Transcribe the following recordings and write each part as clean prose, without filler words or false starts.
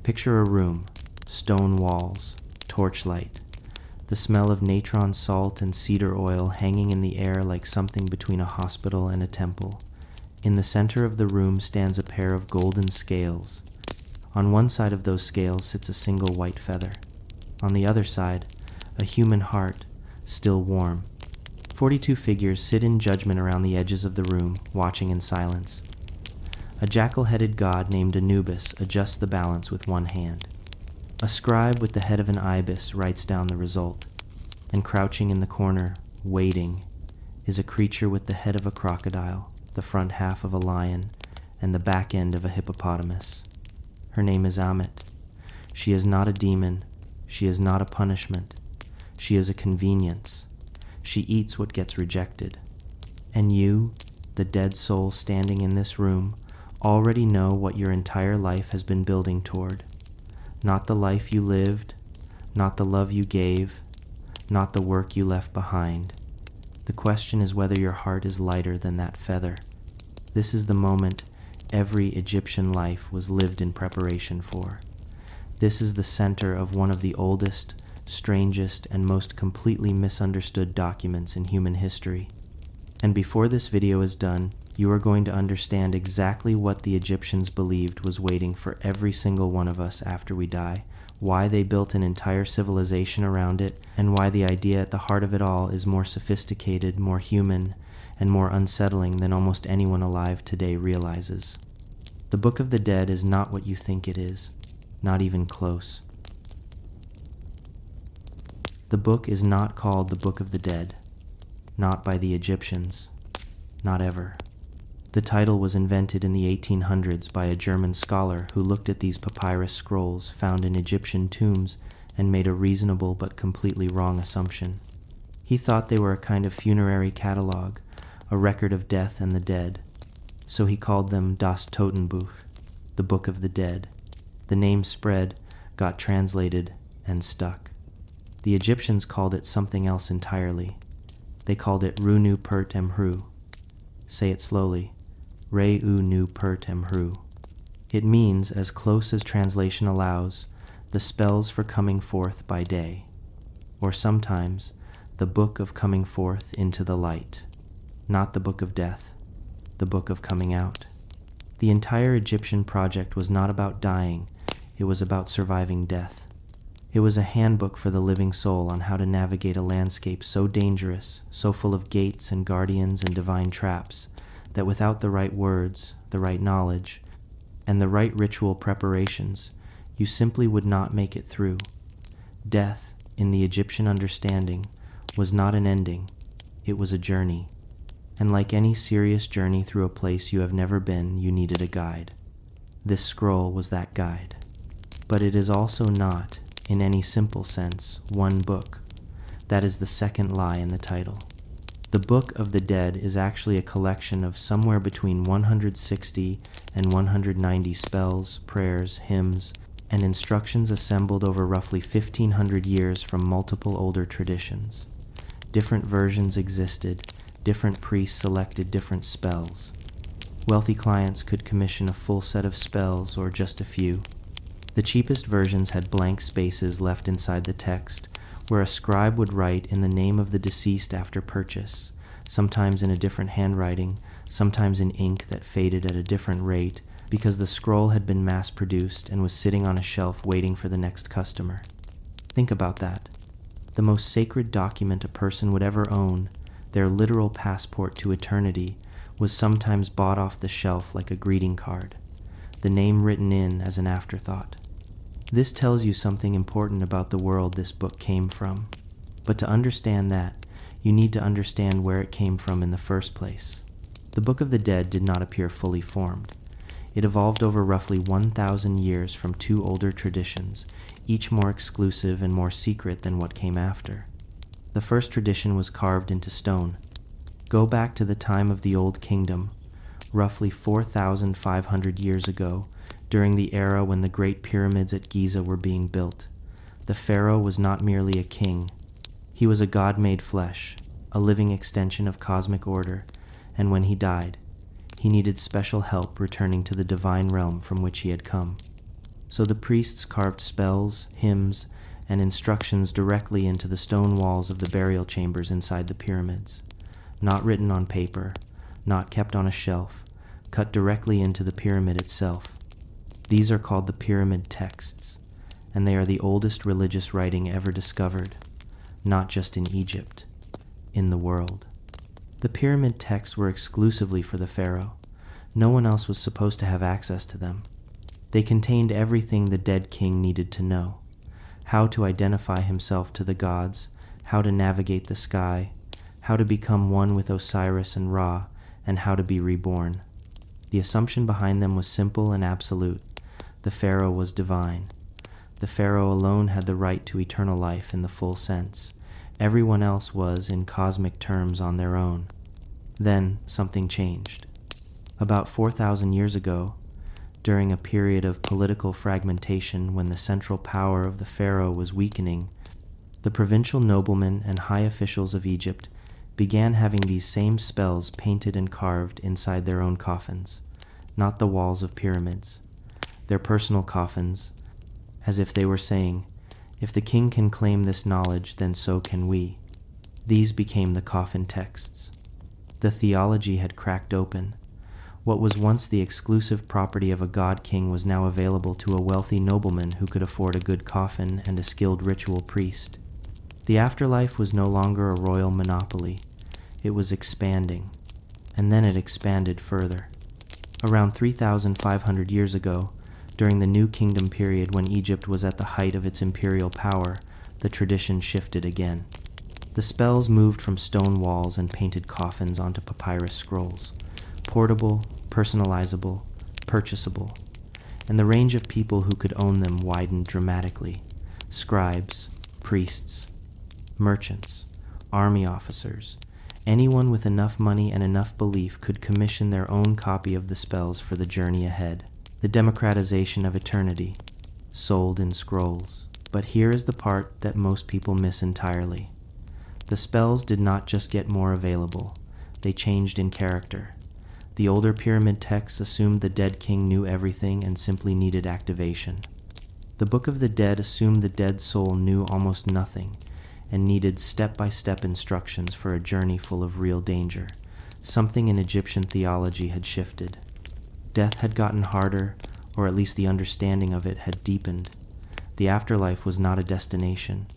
Picture a room, stone walls, torchlight, the smell of natron salt and cedar oil hanging in the air like something between a hospital and a temple. In the center of the room stands a pair of golden scales. On one side of those scales sits a single white feather. On the other side, a human heart, still warm. 42 figures sit in judgment around the edges of the room, watching in silence. A jackal-headed god named Anubis adjusts the balance with one hand. A scribe with the head of an ibis writes down the result, and crouching in the corner, waiting, is a creature with the head of a crocodile, the front half of a lion, and the back end of a hippopotamus. Her name is Ammit. She is not a demon. She is not a punishment. She is a convenience. She eats what gets rejected. And you, the dead soul standing in this room, already know what your entire life has been building toward. Not the life you lived, not the love you gave, not the work you left behind. The question is whether your heart is lighter than that feather. This is the moment every Egyptian life was lived in preparation for. This is the center of one of the oldest, strangest, and most completely misunderstood documents in human history. And before this video is done, you are going to understand exactly what the Egyptians believed was waiting for every single one of us after we die, why they built an entire civilization around it, and why the idea at the heart of it all is more sophisticated, more human, and more unsettling than almost anyone alive today realizes. The Book of the Dead is not what you think it is, not even close. The book is not called the Book of the Dead, not by the Egyptians, not ever. The title was invented in the 1800s by a German scholar who looked at these papyrus scrolls found in Egyptian tombs and made a reasonable but completely wrong assumption. He thought they were a kind of funerary catalog, a record of death and the dead, so he called them Das Totenbuch, the Book of the Dead. The name spread, got translated, and stuck. The Egyptians called it something else entirely. They called it Runu Pert Emhru. Say it slowly. Re-u-nu Pert Emhru. It means, as close as translation allows, the spells for coming forth by day, or sometimes the book of coming forth into the light, not the book of death, the book of coming out. The entire Egyptian project was not about dying, it was about surviving death. It was a handbook for the living soul on how to navigate a landscape so dangerous, so full of gates and guardians and divine traps, that without the right words, the right knowledge, and the right ritual preparations, you simply would not make it through. Death, in the Egyptian understanding, was not an ending, it was a journey. And like any serious journey through a place you have never been, you needed a guide. This scroll was that guide. But it is also not, in any simple sense, one book. That is the second lie in the title. The Book of the Dead is actually a collection of somewhere between 160 and 190 spells, prayers, hymns, and instructions assembled over roughly 1,500 years from multiple older traditions. Different versions existed, different priests selected different spells. Wealthy clients could commission a full set of spells or just a few. The cheapest versions had blank spaces left inside the text, where a scribe would write in the name of the deceased after purchase, sometimes in a different handwriting, sometimes in ink that faded at a different rate, because the scroll had been mass-produced and was sitting on a shelf waiting for the next customer. Think about that. The most sacred document a person would ever own, their literal passport to eternity, was sometimes bought off the shelf like a greeting card, the name written in as an afterthought. This tells you something important about the world this book came from. But to understand that, you need to understand where it came from in the first place. The Book of the Dead did not appear fully formed. It evolved over roughly 1,000 years from two older traditions, each more exclusive and more secret than what came after. The first tradition was carved into stone. Go back to the time of the Old Kingdom, roughly 4,500 years ago, during the era when the Great Pyramids at Giza were being built. The pharaoh was not merely a king. He was a god made flesh, a living extension of cosmic order, and when he died, he needed special help returning to the divine realm from which he had come. So the priests carved spells, hymns, and instructions directly into the stone walls of the burial chambers inside the pyramids. Not written on paper, not kept on a shelf, cut directly into the pyramid itself. These are called the pyramid texts, and they are the oldest religious writing ever discovered, not just in Egypt, in the world. The pyramid texts were exclusively for the pharaoh. No one else was supposed to have access to them. They contained everything the dead king needed to know: how to identify himself to the gods, how to navigate the sky, how to become one with Osiris and Ra, and how to be reborn. The assumption behind them was simple and absolute. The pharaoh was divine. The pharaoh alone had the right to eternal life in the full sense. Everyone else was, in cosmic terms, on their own. Then something changed. About 4,000 years ago, during a period of political fragmentation when the central power of the pharaoh was weakening, the provincial noblemen and high officials of Egypt began having these same spells painted and carved inside their own coffins, not the walls of pyramids, their personal coffins, as if they were saying, "If the king can claim this knowledge, then so can we." These became the coffin texts. The theology had cracked open. What was once the exclusive property of a god king was now available to a wealthy nobleman who could afford a good coffin and a skilled ritual priest. The afterlife was no longer a royal monopoly. It was expanding, and then it expanded further. Around 3,500 years ago, during the New Kingdom period when Egypt was at the height of its imperial power, the tradition shifted again. The spells moved from stone walls and painted coffins onto papyrus scrolls, portable, personalizable, purchasable, and the range of people who could own them widened dramatically. Scribes, priests, merchants, army officers, anyone with enough money and enough belief could commission their own copy of the spells for the journey ahead. The democratization of eternity, sold in scrolls. But here is the part that most people miss entirely. The spells did not just get more available, they changed in character. The older pyramid texts assumed the dead king knew everything and simply needed activation. The Book of the Dead assumed the dead soul knew almost nothing and needed step-by-step instructions for a journey full of real danger. Something in Egyptian theology had shifted. Death had gotten harder, or at least the understanding of it had deepened. The afterlife was not a destination.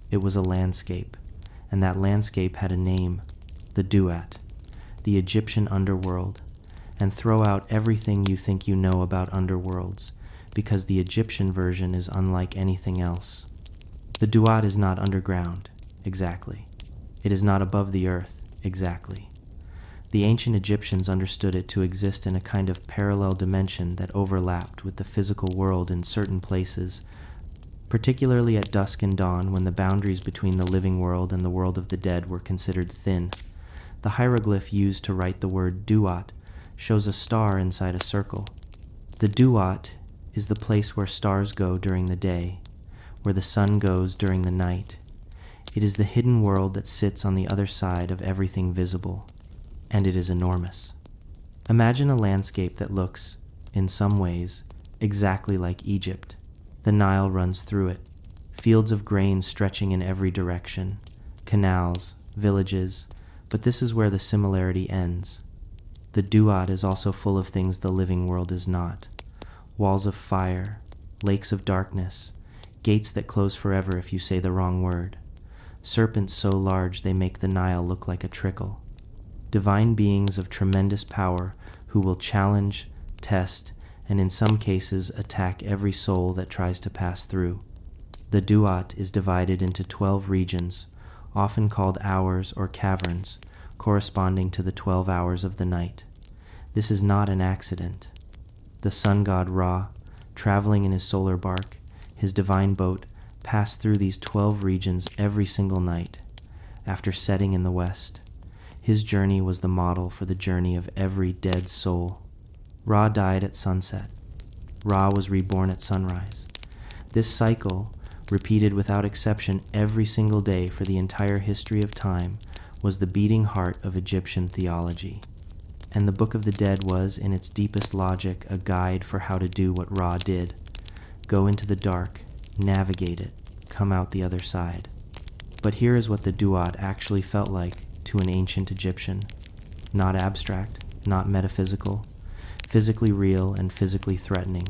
It was a landscape, and that landscape had a name: the Duat, the Egyptian underworld. And throw out everything you think you know about underworlds, because the Egyptian version is unlike anything else. The Duat is not underground, exactly. It is not above the earth, exactly. The ancient Egyptians understood it to exist in a kind of parallel dimension that overlapped with the physical world in certain places, particularly at dusk and dawn when the boundaries between the living world and the world of the dead were considered thin. The hieroglyph used to write the word Duat shows a star inside a circle. The Duat is the place where stars go during the day, where the sun goes during the night. It is the hidden world that sits on the other side of everything visible, and it is enormous. Imagine a landscape that looks, in some ways, exactly like Egypt. The Nile runs through it, fields of grain stretching in every direction, canals, villages, but this is where the similarity ends. The Duat is also full of things the living world is not: walls of fire, lakes of darkness, gates that close forever if you say the wrong word, serpents so large they make the Nile look like a trickle, divine beings of tremendous power who will challenge, test, and in some cases attack every soul that tries to pass through. The Duat is divided into 12 regions, often called hours or caverns, corresponding to the 12 hours of the night. This is not an accident. The sun god Ra, traveling in his solar bark, his divine boat, passed through these 12 regions every single night. After setting in the west, his journey was the model for the journey of every dead soul. Ra died at sunset. Ra was reborn at sunrise. This cycle, repeated without exception every single day for the entire history of time, was the beating heart of Egyptian theology. And the Book of the Dead was, in its deepest logic, a guide for how to do what Ra did: go into the dark, navigate it, come out the other side. But here is what the Duat actually felt like to an ancient Egyptian. Not abstract, not metaphysical, physically real and physically threatening.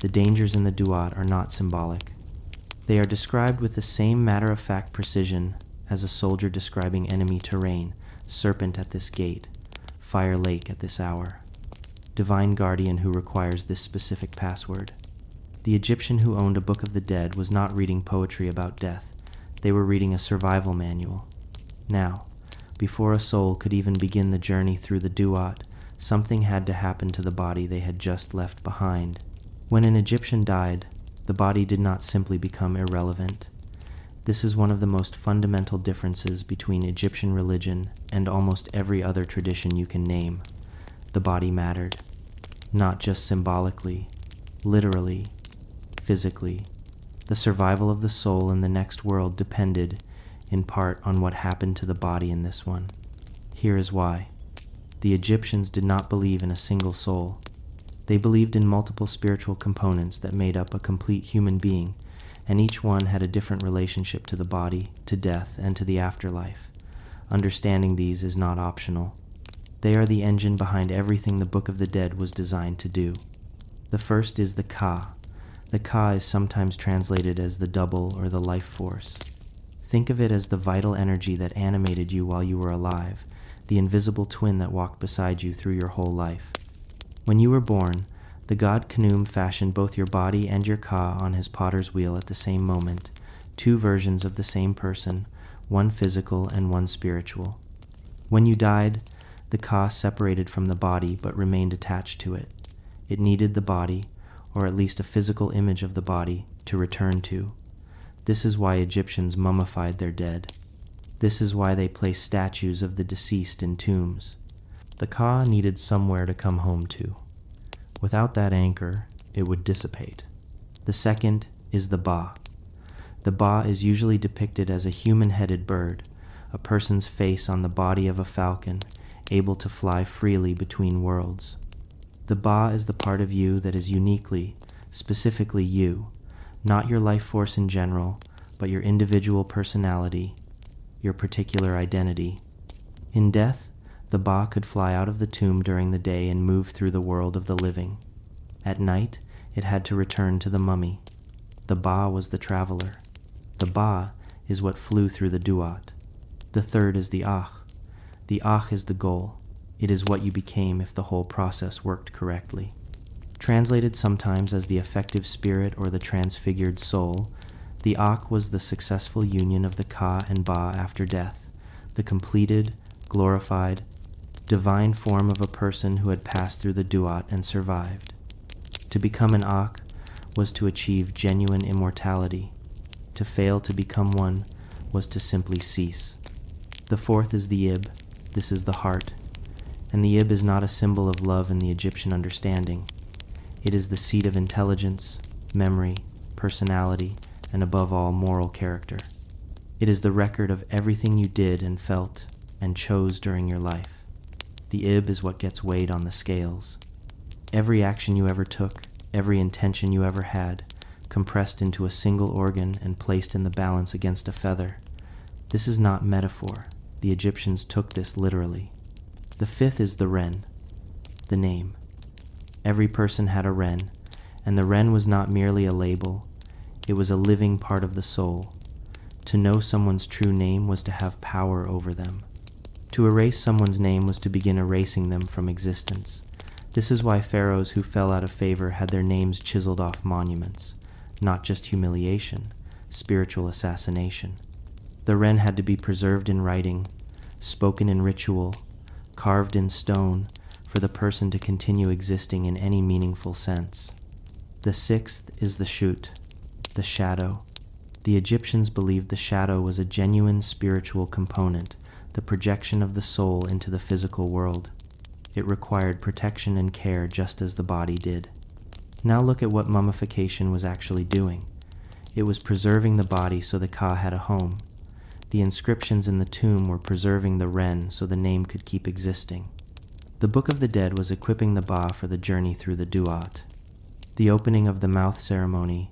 The dangers in the Duat are not symbolic. They are described with the same matter-of-fact precision as a soldier describing enemy terrain, serpent at this gate, fire lake at this hour, divine guardian who requires this specific password. The Egyptian who owned a Book of the Dead was not reading poetry about death. They were reading a survival manual. Now, before a soul could even begin the journey through the Duat, something had to happen to the body they had just left behind. When an Egyptian died, the body did not simply become irrelevant. This is one of the most fundamental differences between Egyptian religion and almost every other tradition you can name. The body mattered, not just symbolically, literally, physically. The survival of the soul in the next world depended, in part, on what happened to the body in this one. Here is why. The Egyptians did not believe in a single soul. They believed in multiple spiritual components that made up a complete human being, and each one had a different relationship to the body, to death, and to the afterlife. Understanding these is not optional. They are the engine behind everything the Book of the Dead was designed to do. The first is the Ka. The Ka is sometimes translated as the double or the life force. Think of it as the vital energy that animated you while you were alive, the invisible twin that walked beside you through your whole life. When you were born, the god Khnum fashioned both your body and your Ka on his potter's wheel at the same moment, two versions of the same person, one physical and one spiritual. When you died, the Ka separated from the body but remained attached to it. It needed the body, or at least a physical image of the body, to return to. This is why Egyptians mummified their dead. This is why they placed statues of the deceased in tombs. The Ka needed somewhere to come home to. Without that anchor, it would dissipate. The second is the Ba. The Ba is usually depicted as a human-headed bird, a person's face on the body of a falcon, able to fly freely between worlds. The Ba is the part of you that is uniquely, specifically you, not your life force in general, but your individual personality, your particular identity. In death, the Ba could fly out of the tomb during the day and move through the world of the living. At night, it had to return to the mummy. The Ba was the traveler. The Ba is what flew through the Duat. The third is the Akh. The Akh is the goal. It is what you became if the whole process worked correctly. Translated sometimes as the effective spirit or the transfigured soul, the Akh was the successful union of the Ka and Ba after death, the completed, glorified, divine form of a person who had passed through the Duat and survived. To become an Akh was to achieve genuine immortality. To fail to become one was to simply cease. The fourth is the Ib. This is the heart. And the Ib is not a symbol of love in the Egyptian understanding. It is the seat of intelligence, memory, personality, and above all, moral character. It is the record of everything you did and felt and chose during your life. The Ib is what gets weighed on the scales. Every action you ever took, every intention you ever had, compressed into a single organ and placed in the balance against a feather. This is not metaphor. The Egyptians took this literally. The fifth is the Ren, the name. Every person had a Ren, and the Ren was not merely a label. It was a living part of the soul. To know someone's true name was to have power over them. To erase someone's name was to begin erasing them from existence. This is why pharaohs who fell out of favor had their names chiseled off monuments. Not just humiliation, spiritual assassination. The Ren had to be preserved in writing, spoken in ritual, carved in stone, for the person to continue existing in any meaningful sense. The sixth is the Shut, the shadow. The Egyptians believed the shadow was a genuine spiritual component, the projection of the soul into the physical world. It required protection and care just as the body did. Now look at what mummification was actually doing. It was preserving the body so the Ka had a home. The inscriptions in the tomb were preserving the Ren so the name could keep existing. The Book of the Dead was equipping the Ba for the journey through the Duat. The opening of the mouth ceremony,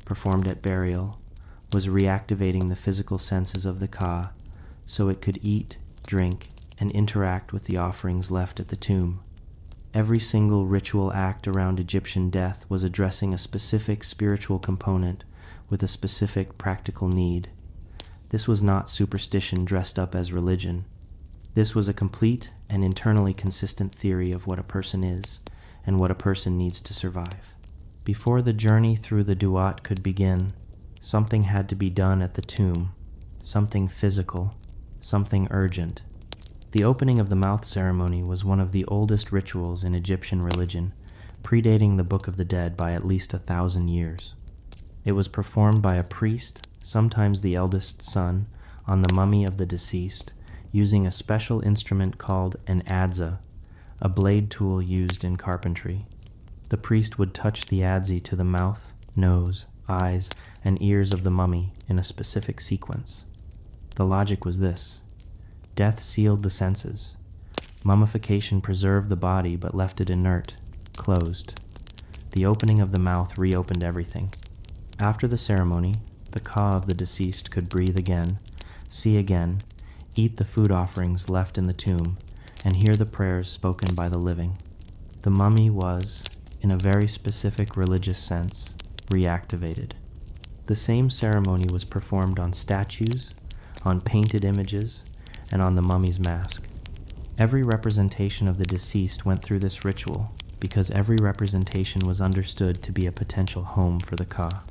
performed at burial, was reactivating the physical senses of the Ka so it could eat, drink, and interact with the offerings left at the tomb. Every single ritual act around Egyptian death was addressing a specific spiritual component with a specific practical need. This was not superstition dressed up as religion. This was a complete and internally consistent theory of what a person is and what a person needs to survive. Before the journey through the Duat could begin, something had to be done at the tomb, something physical, something urgent. The opening of the mouth ceremony was one of the oldest rituals in Egyptian religion, predating the Book of the Dead by at least 1,000 years. It was performed by a priest, sometimes the eldest son, on the mummy of the deceased, using a special instrument called an adze, a blade tool used in carpentry. The priest would touch the adze to the mouth, nose, eyes, and ears of the mummy in a specific sequence. The logic was this: death sealed the senses. Mummification preserved the body but left it inert, closed. The opening of the mouth reopened everything. After the ceremony, the Ka of the deceased could breathe again, see again, eat the food offerings left in the tomb, and hear the prayers spoken by the living. The mummy was, in a very specific religious sense, reactivated. The same ceremony was performed on statues, on painted images, and on the mummy's mask. Every representation of the deceased went through this ritual because every representation was understood to be a potential home for the Ka.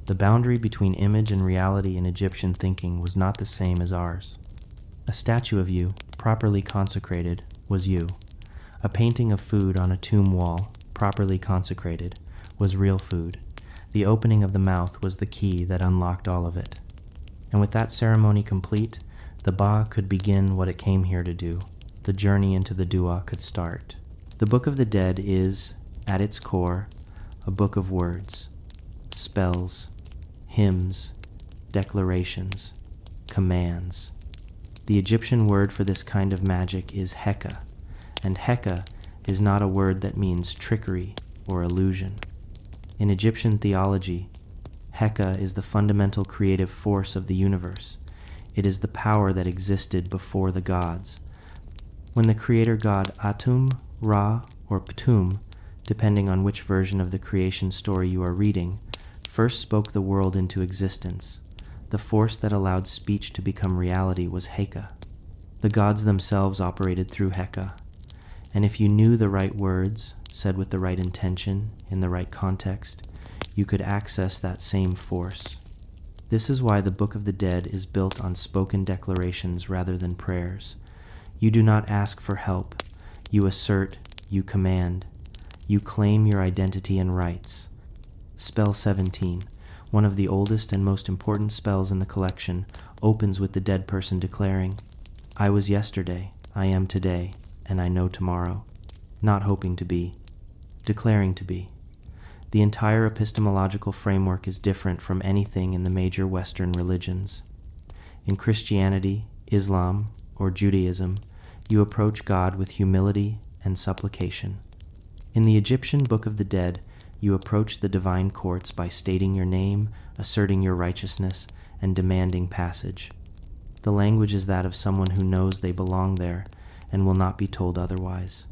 The boundary between image and reality in Egyptian thinking was not the same as ours. A statue of you, properly consecrated, was you. A painting of food on a tomb wall, properly consecrated, was real food. The opening of the mouth was the key that unlocked all of it. And with that ceremony complete, the Ba could begin what it came here to do. The journey into the Dua could start. The Book of the Dead is, at its core, a book of words, spells, hymns, declarations, commands. The Egyptian word for this kind of magic is Heka, and Heka is not a word that means trickery or illusion. In Egyptian theology, Heka is the fundamental creative force of the universe. It is the power that existed before the gods. When the creator god Atum, Ra, or Ptum, depending on which version of the creation story you are reading, first spoke the world into existence, the force that allowed speech to become reality was Heka. The gods themselves operated through Heka, and if you knew the right words, said with the right intention, in the right context, you could access that same force. This is why the Book of the Dead is built on spoken declarations rather than prayers. You do not ask for help. You assert, you command. You claim your identity and rights. Spell 17, one of the oldest and most important spells in the collection, opens with the dead person declaring, "I was yesterday, I am today, and I know tomorrow." Not hoping to be, declaring to be. The entire epistemological framework is different from anything in the major Western religions. In Christianity, Islam, or Judaism, you approach God with humility and supplication. In the Egyptian Book of the Dead, you approach the divine courts by stating your name, asserting your righteousness, and demanding passage. The language is that of someone who knows they belong there and will not be told otherwise.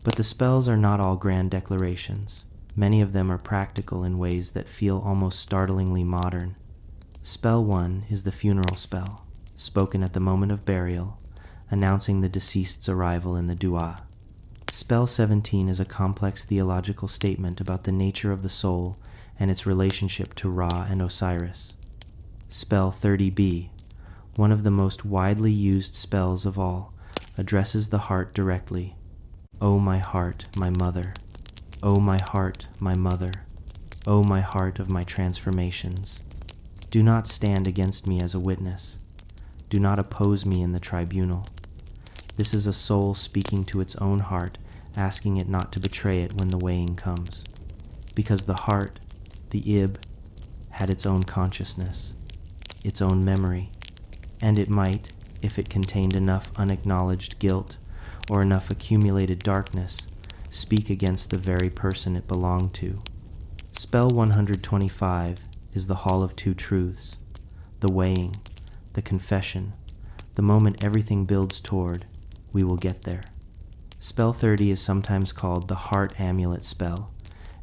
But the spells are not all grand declarations. Many of them are practical in ways that feel almost startlingly modern. Spell 1 is the funeral spell, spoken at the moment of burial, announcing the deceased's arrival in the Dua. Spell 17 is a complex theological statement about the nature of the soul and its relationship to Ra and Osiris. Spell 30b, one of the most widely used spells of all, addresses the heart directly. "O my heart, my mother. O my heart, my mother. O my heart of my transformations. Do not stand against me as a witness. Do not oppose me in the tribunal." This is a soul speaking to its own heart, asking it not to betray it when the weighing comes. Because the heart, the Ib, had its own consciousness, its own memory, and it might, if it contained enough unacknowledged guilt or enough accumulated darkness, speak against the very person it belonged to. Spell 125 is the Hall of Two Truths, the weighing, the confession, the moment everything builds toward, we will get there. Spell 30 is sometimes called the Heart Amulet spell,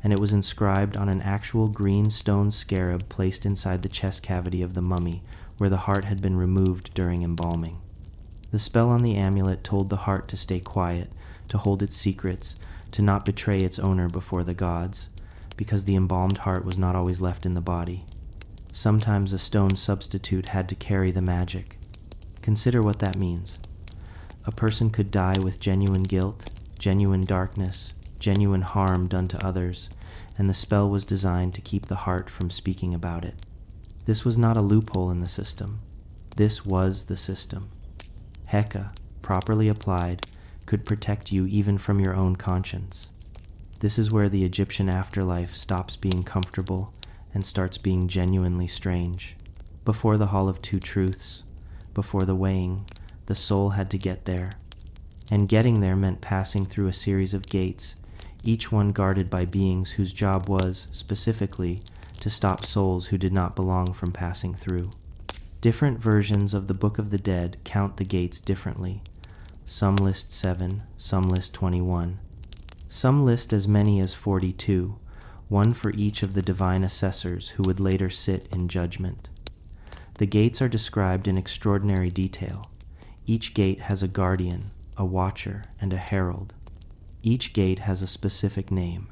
and it was inscribed on an actual green stone scarab placed inside the chest cavity of the mummy, where the heart had been removed during embalming. The spell on the amulet told the heart to stay quiet, to hold its secrets, to not betray its owner before the gods, because the embalmed heart was not always left in the body. Sometimes a stone substitute had to carry the magic. Consider what that means. A person could die with genuine guilt, genuine darkness, genuine harm done to others, and the spell was designed to keep the heart from speaking about it. This was not a loophole in the system. This was the system. Heka, properly applied, could protect you even from your own conscience. This is where the Egyptian afterlife stops being comfortable and starts being genuinely strange. Before the Hall of Two Truths, before the weighing, the soul had to get there. And getting there meant passing through a series of gates, each one guarded by beings whose job was, specifically, to stop souls who did not belong from passing through. Different versions of the Book of the Dead count the gates differently. Some list 7, some list 21. Some list as many as 42, one for each of the divine assessors who would later sit in judgment. The gates are described in extraordinary detail. Each gate has a guardian, a watcher, and a herald. Each gate has a specific name,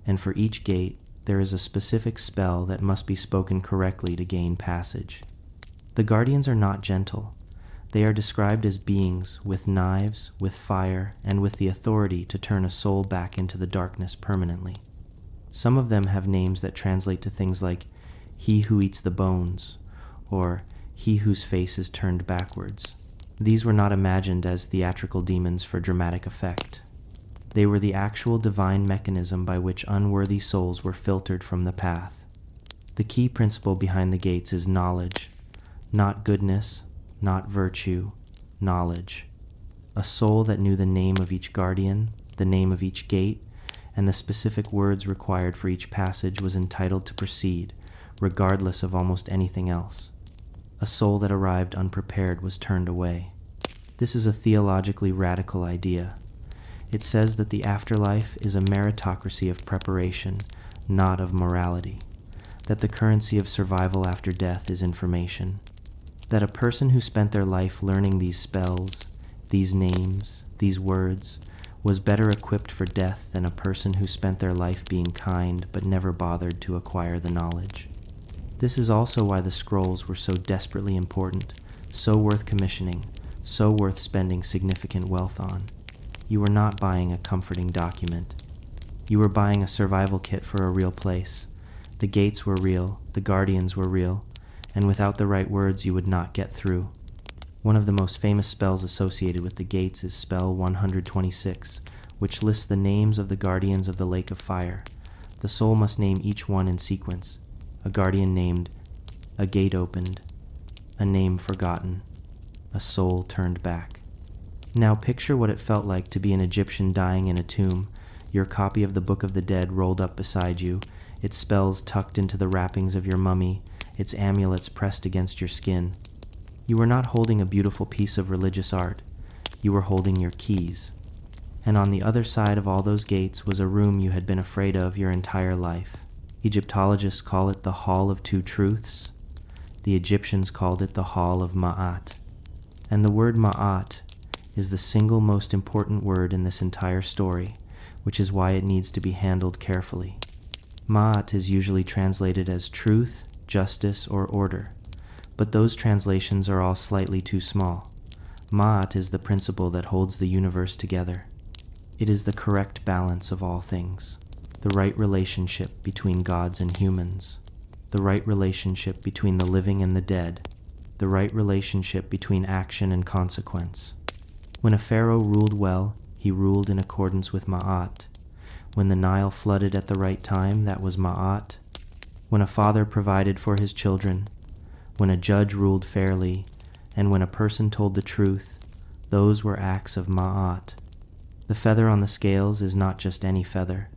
and for each gate there is a specific spell that must be spoken correctly to gain passage. The guardians are not gentle. They are described as beings with knives, with fire, and with the authority to turn a soul back into the darkness permanently. Some of them have names that translate to things like "he who eats the bones," or "he whose face is turned backwards." These were not imagined as theatrical demons for dramatic effect. They were the actual divine mechanism by which unworthy souls were filtered from the path. The key principle behind the gates is knowledge, not goodness, not virtue, knowledge. A soul that knew the name of each guardian, the name of each gate, and the specific words required for each passage was entitled to proceed, regardless of almost anything else. A soul that arrived unprepared was turned away. This is a theologically radical idea. It says that the afterlife is a meritocracy of preparation, not of morality. That the currency of survival after death is information. That a person who spent their life learning these spells, these names, these words, was better equipped for death than a person who spent their life being kind but never bothered to acquire the knowledge. This is also why the scrolls were so desperately important, so worth commissioning, so worth spending significant wealth on. You were not buying a comforting document. You were buying a survival kit for a real place. The gates were real, the guardians were real, and without the right words you would not get through. One of the most famous spells associated with the gates is spell 126, which lists the names of the guardians of the lake of fire. The soul must name each one in sequence. A guardian named, a gate opened, a name forgotten, a soul turned back. Now picture what it felt like to be an Egyptian dying in a tomb, your copy of the Book of the Dead rolled up beside you, its spells tucked into the wrappings of your mummy, its amulets pressed against your skin. You were not holding a beautiful piece of religious art. You were holding your keys. And on the other side of all those gates was a room you had been afraid of your entire life. Egyptologists call it the Hall of Two Truths. The Egyptians called it the Hall of Ma'at. And the word Ma'at is the single most important word in this entire story, which is why it needs to be handled carefully. Ma'at is usually translated as truth, justice, or order, but those translations are all slightly too small. Ma'at is the principle that holds the universe together. It is the correct balance of all things. The right relationship between gods and humans, the right relationship between the living and the dead, the right relationship between action and consequence. When a pharaoh ruled well, he ruled in accordance with Ma'at. When the Nile flooded at the right time, that was Ma'at. When a father provided for his children, when a judge ruled fairly, and when a person told the truth, those were acts of Ma'at. The feather on the scales is not just any feather.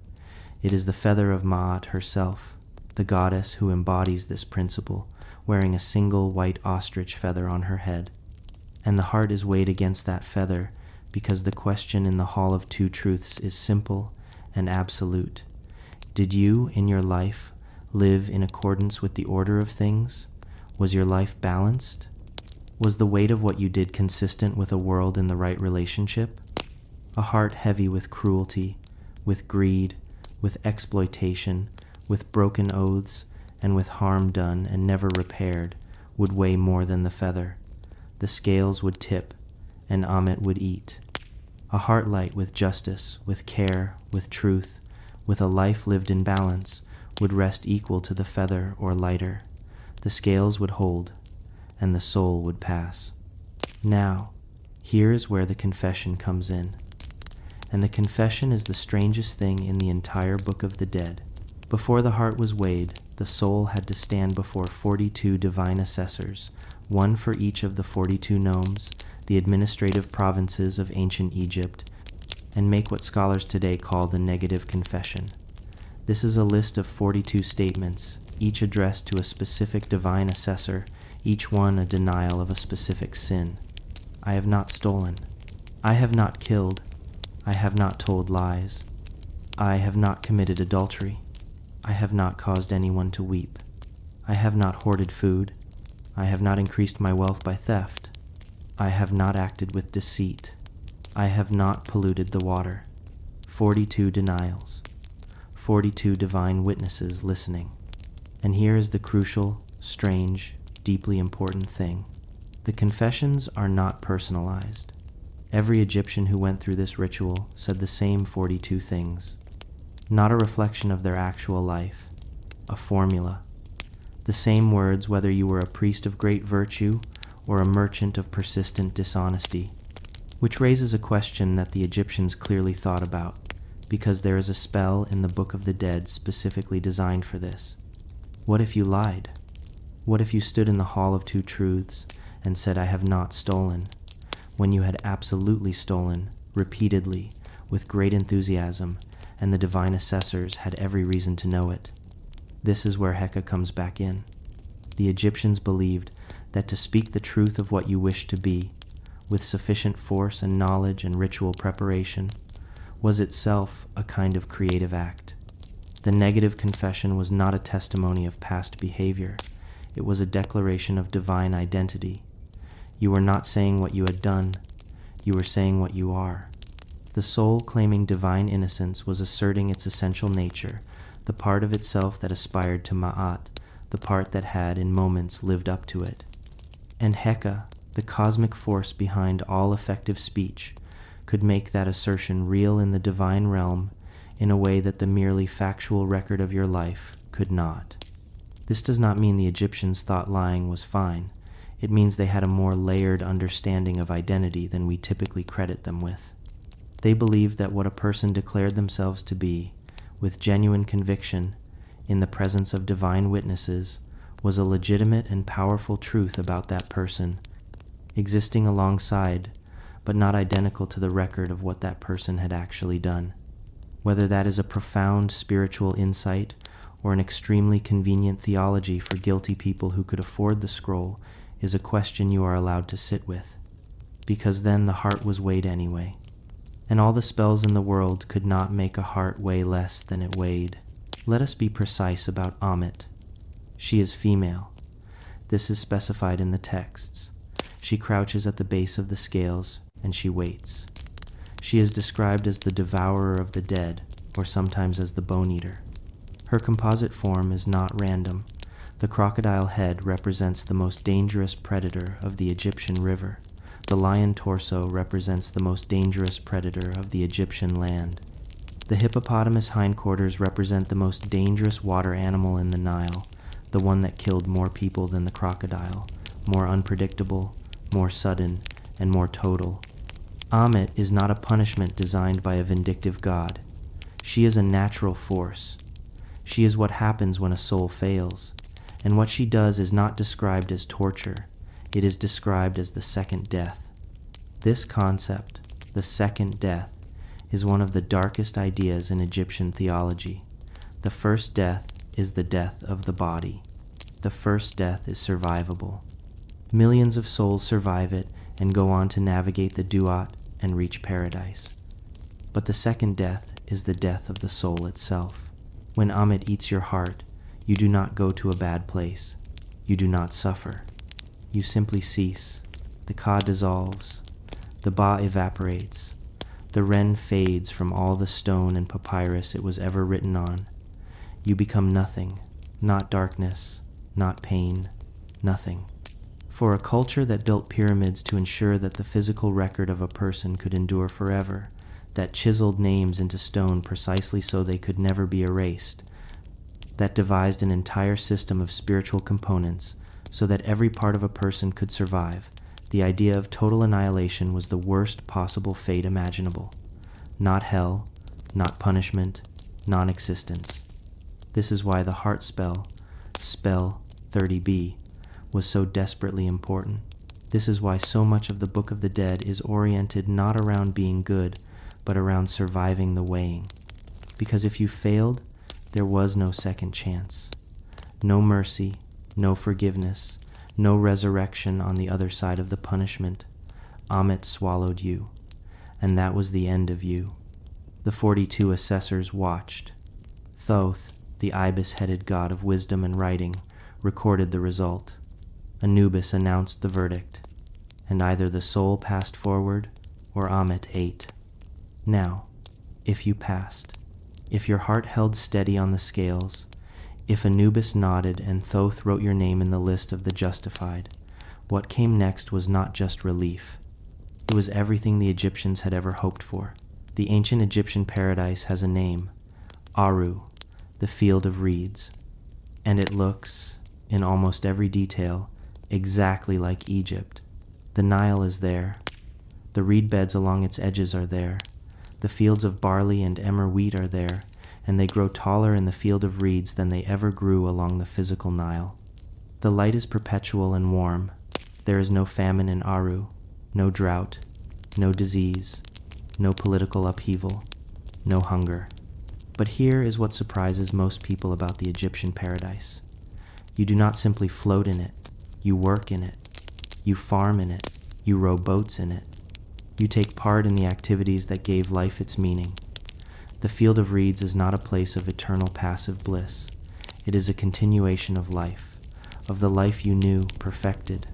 It is the feather of Ma'at herself, the goddess who embodies this principle, wearing a single white ostrich feather on her head. And the heart is weighed against that feather because the question in the Hall of Two Truths is simple and absolute. Did you, in your life, live in accordance with the order of things? Was your life balanced? Was the weight of what you did consistent with a world in the right relationship? A heart heavy with cruelty, with greed, with exploitation, with broken oaths, and with harm done and never repaired would weigh more than the feather. The scales would tip, and Ammit would eat. A heart light with justice, with care, with truth, with a life lived in balance, would rest equal to the feather or lighter. The scales would hold, and the soul would pass. Now, here is where the confession comes in. And the confession is the strangest thing in the entire Book of the Dead. Before the heart was weighed, the soul had to stand before 42 divine assessors, one for each of the 42 nomes, the administrative provinces of ancient Egypt, and make what scholars today call the negative confession. This is a list of 42 statements, each addressed to a specific divine assessor, each one a denial of a specific sin. I have not stolen. I have not killed. I have not told lies. I have not committed adultery. I have not caused anyone to weep. I have not hoarded food. I have not increased my wealth by theft. I have not acted with deceit. I have not polluted the water. 42 denials. 42 divine witnesses listening. And here is the crucial, strange, deeply important thing. The confessions are not personalized. Every Egyptian who went through this ritual said the same 42 things. Not a reflection of their actual life, a formula. The same words whether you were a priest of great virtue or a merchant of persistent dishonesty. Which raises a question that the Egyptians clearly thought about, because there is a spell in the Book of the Dead specifically designed for this. What if you lied? What if you stood in the Hall of Two Truths and said, I have not stolen, when you had absolutely stolen, repeatedly, with great enthusiasm, and the divine assessors had every reason to know it? This is where Heka comes back in. The Egyptians believed that to speak the truth of what you wish to be, with sufficient force and knowledge and ritual preparation, was itself a kind of creative act. The negative confession was not a testimony of past behavior. It was a declaration of divine identity. You were not saying what you had done. You were saying what you are. The soul claiming divine innocence was asserting its essential nature, the part of itself that aspired to Ma'at, the part that had, in moments, lived up to it. And Heka, the cosmic force behind all effective speech, could make that assertion real in the divine realm in a way that the merely factual record of your life could not. This does not mean the Egyptians thought lying was fine. It means they had a more layered understanding of identity than we typically credit them with. They believed that what a person declared themselves to be, with genuine conviction, in the presence of divine witnesses, was a legitimate and powerful truth about that person, existing alongside, but not identical to the record of what that person had actually done. Whether that is a profound spiritual insight or an extremely convenient theology for guilty people who could afford the scroll is a question you are allowed to sit with, because then the heart was weighed anyway. And all the spells in the world could not make a heart weigh less than it weighed. Let us be precise about Ammit. She is female. This is specified in the texts. She crouches at the base of the scales, and she waits. She is described as the devourer of the dead, or sometimes as the bone eater. Her composite form is not random. The crocodile head represents the most dangerous predator of the Egyptian river. The lion torso represents the most dangerous predator of the Egyptian land. The hippopotamus hindquarters represent the most dangerous water animal in the Nile, the one that killed more people than the crocodile, more unpredictable, more sudden, and more total. Ammit is not a punishment designed by a vindictive god. She is a natural force. She is what happens when a soul fails, and what she does is not described as torture. It is described as the second death. This concept, the second death, is one of the darkest ideas in Egyptian theology. The first death is the death of the body. The first death is survivable. Millions of souls survive it and go on to navigate the Duat and reach paradise. But the second death is the death of the soul itself. When Ammit eats your heart, you do not go to a bad place. You do not suffer. You simply cease. The Ka dissolves. The Ba evaporates. The Ren fades from all the stone and papyrus it was ever written on. You become nothing, not darkness, not pain, nothing. For a culture that built pyramids to ensure that the physical record of a person could endure forever, that chiseled names into stone precisely so they could never be erased, that devised an entire system of spiritual components so that every part of a person could survive, the idea of total annihilation was the worst possible fate imaginable. Not hell, not punishment, non-existence. This is why the heart spell 30b, was so desperately important. This is why so much of the Book of the Dead is oriented not around being good, but around surviving the weighing. Because if you failed, there was no second chance. No mercy, no forgiveness, no resurrection on the other side of the punishment. Ammit swallowed you, and that was the end of you. The 42 assessors watched. Thoth, the ibis-headed god of wisdom and writing, recorded the result. Anubis announced the verdict, and either the soul passed forward or Ammit ate. Now, if you passed, if your heart held steady on the scales, if Anubis nodded and Thoth wrote your name in the list of the justified, what came next was not just relief. It was everything the Egyptians had ever hoped for. The ancient Egyptian paradise has a name, Aru, the field of reeds, and it looks, in almost every detail, exactly like Egypt. The Nile is there. The reed beds along its edges are there. The fields of barley and emmer wheat are there, and they grow taller in the field of reeds than they ever grew along the physical Nile. The light is perpetual and warm. There is no famine in Aru, no drought, no disease, no political upheaval, no hunger. But here is what surprises most people about the Egyptian paradise. You do not simply float in it. You work in it. You farm in it. You row boats in it. You take part in the activities that gave life its meaning. The field of reeds is not a place of eternal passive bliss. It is a continuation of life, of the life you knew, perfected.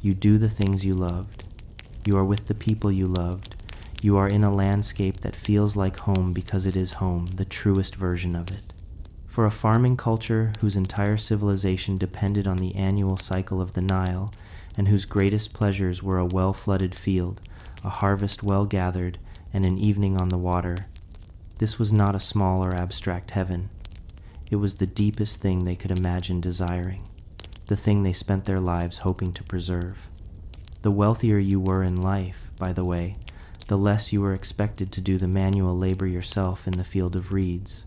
You do the things you loved. You are with the people you loved. You are in a landscape that feels like home because it is home, the truest version of it. For a farming culture whose entire civilization depended on the annual cycle of the Nile, and whose greatest pleasures were a well-flooded field, a harvest well-gathered, and an evening on the water, this was not a small or abstract heaven. It was the deepest thing they could imagine desiring, the thing they spent their lives hoping to preserve. The wealthier you were in life, by the way, the less you were expected to do the manual labor yourself in the field of reeds.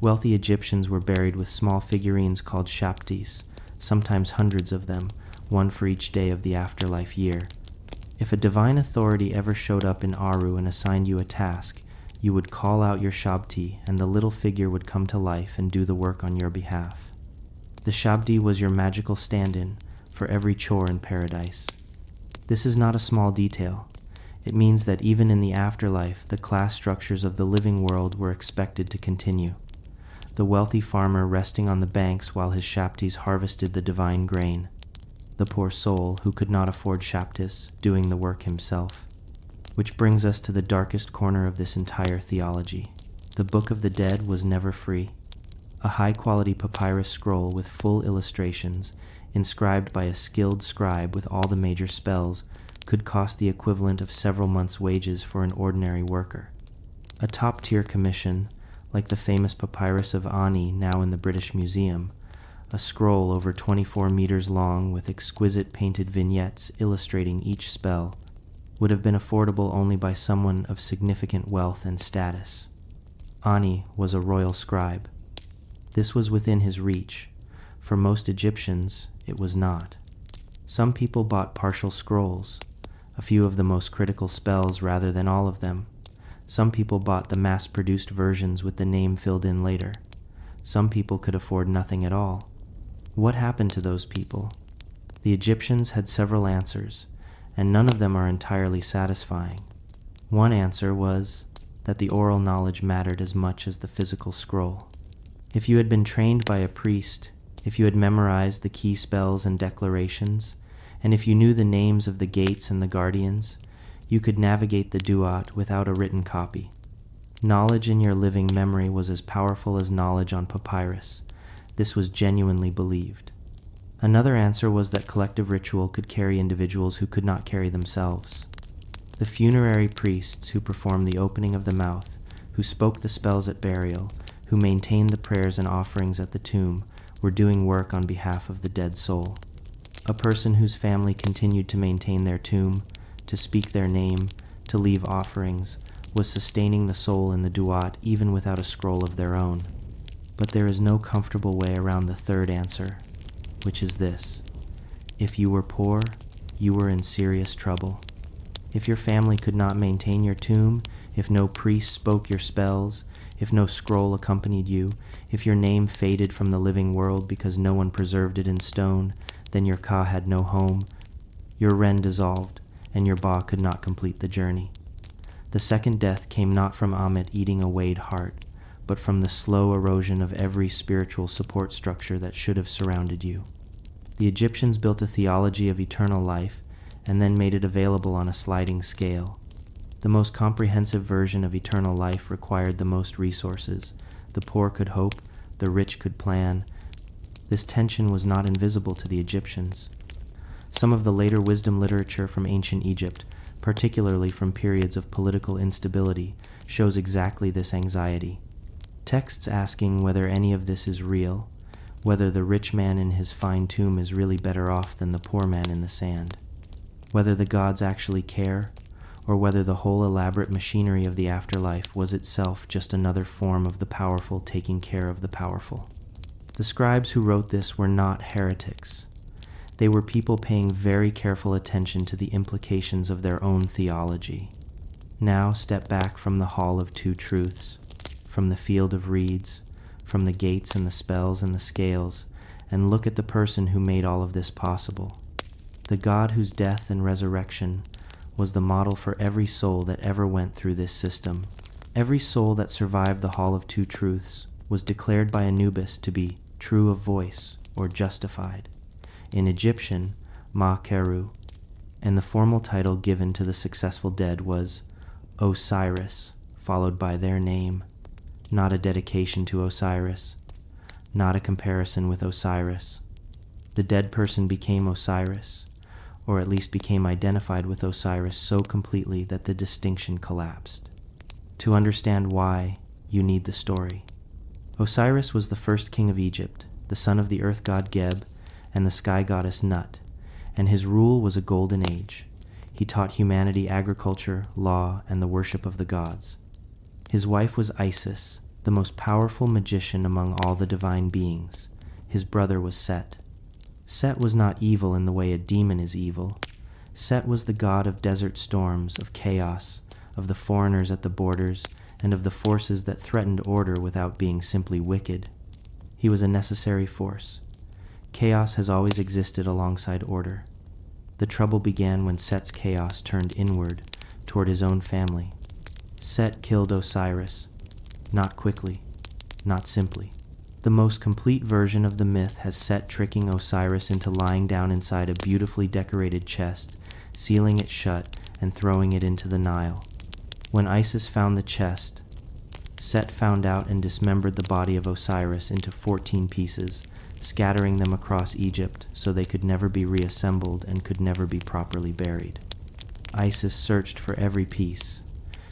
Wealthy Egyptians were buried with small figurines called shaptis, sometimes hundreds of them, one for each day of the afterlife year. If a divine authority ever showed up in Aru and assigned you a task, you would call out your shabti and the little figure would come to life and do the work on your behalf. The shabti was your magical stand-in for every chore in paradise. This is not a small detail. It means that even in the afterlife, the class structures of the living world were expected to continue. The wealthy farmer resting on the banks while his shaptis harvested the divine grain. The poor soul who could not afford shaptis doing the work himself. Which brings us to the darkest corner of this entire theology. The Book of the Dead was never free. A high-quality papyrus scroll with full illustrations, inscribed by a skilled scribe with all the major spells, could cost the equivalent of several months' wages for an ordinary worker. A top-tier commission, like the famous Papyrus of Ani now in the British Museum, a scroll over 24 meters long with exquisite painted vignettes illustrating each spell, would have been affordable only by someone of significant wealth and status. Ani was a royal scribe. This was within his reach. For most Egyptians, it was not. Some people bought partial scrolls, a few of the most critical spells rather than all of them. Some people bought the mass-produced versions with the name filled in later. Some people could afford nothing at all. What happened to those people? The Egyptians had several answers, and none of them are entirely satisfying. One answer was that the oral knowledge mattered as much as the physical scroll. If you had been trained by a priest, if you had memorized the key spells and declarations, and if you knew the names of the gates and the guardians, you could navigate the Duat without a written copy. Knowledge in your living memory was as powerful as knowledge on papyrus. This was genuinely believed. Another answer was that collective ritual could carry individuals who could not carry themselves. The funerary priests who performed the opening of the mouth, who spoke the spells at burial, who maintained the prayers and offerings at the tomb, were doing work on behalf of the dead soul. A person whose family continued to maintain their tomb, to speak their name, to leave offerings, was sustaining the soul in the Duat even without a scroll of their own. But there is no comfortable way around the third answer, which is this: if you were poor, you were in serious trouble. If your family could not maintain your tomb, if no priest spoke your spells, if no scroll accompanied you, if your name faded from the living world because no one preserved it in stone, then your ka had no home, your ren dissolved, and your ba could not complete the journey. The second death came not from Ammit eating a weighed heart, but from the slow erosion of every spiritual support structure that should have surrounded you. The Egyptians built a theology of eternal life and then made it available on a sliding scale. The most comprehensive version of eternal life required the most resources. The poor could hope, the rich could plan. This tension was not invisible to the Egyptians. Some of the later wisdom literature from ancient Egypt, particularly from periods of political instability, shows exactly this anxiety. Texts asking whether any of this is real, whether the rich man in his fine tomb is really better off than the poor man in the sand, whether the gods actually care, or whether the whole elaborate machinery of the afterlife was itself just another form of the powerful taking care of the powerful. The scribes who wrote this were not heretics. They were people paying very careful attention to the implications of their own theology. Now step back from the hall of two truths, from the field of reeds, from the gates and the spells and the scales, and look at the person who made all of this possible. The God whose death and resurrection was the model for every soul that ever went through this system. Every soul that survived the Hall of Two Truths was declared by Anubis to be true of voice or justified. In Egyptian, Ma Keru, and the formal title given to the successful dead was Osiris, followed by their name. Not a dedication to Osiris, not a comparison with Osiris. The dead person became Osiris, or at least became identified with Osiris so completely that the distinction collapsed. To understand why, you need the story. Osiris was the first king of Egypt, the son of the earth god Geb and the sky goddess Nut, and his rule was a golden age. He taught humanity agriculture, law, and the worship of the gods. His wife was Isis, the most powerful magician among all the divine beings. His brother was Set. Set was not evil in the way a demon is evil. Set was the god of desert storms, of chaos, of the foreigners at the borders, and of the forces that threatened order without being simply wicked. He was a necessary force. Chaos has always existed alongside order. The trouble began when Set's chaos turned inward, toward his own family. Set killed Osiris, not quickly, not simply. The most complete version of the myth has Set tricking Osiris into lying down inside a beautifully decorated chest, sealing it shut, and throwing it into the Nile. When Isis found the chest, Set found out and dismembered the body of Osiris into 14 pieces, scattering them across Egypt so they could never be reassembled and could never be properly buried. Isis searched for every piece.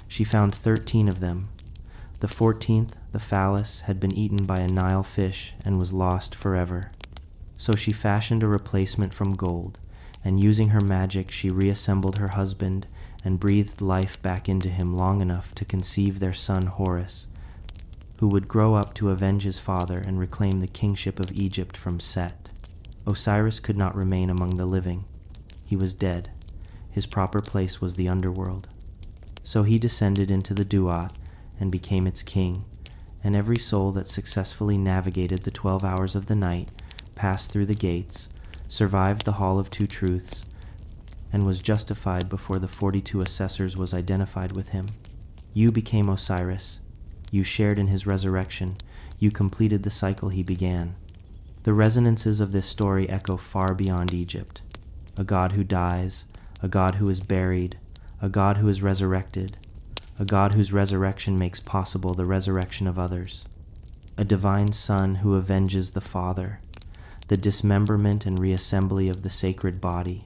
She found 13 of them. The 14th, the phallus, had been eaten by a Nile fish and was lost forever. So she fashioned a replacement from gold, and using her magic she reassembled her husband and breathed life back into him long enough to conceive their son Horus, who would grow up to avenge his father and reclaim the kingship of Egypt from Set. Osiris could not remain among the living. He was dead. His proper place was the underworld. So he descended into the Duat and became its king, and every soul that successfully navigated the 12 hours of the night, passed through the gates, survived the Hall of Two Truths, and was justified before the 42 assessors was identified with him. You became Osiris. You shared in his resurrection. You completed the cycle he began. The resonances of this story echo far beyond Egypt. A God who dies, a God who is buried, a God who is resurrected, a God whose resurrection makes possible the resurrection of others, a divine Son who avenges the Father, the dismemberment and reassembly of the sacred body.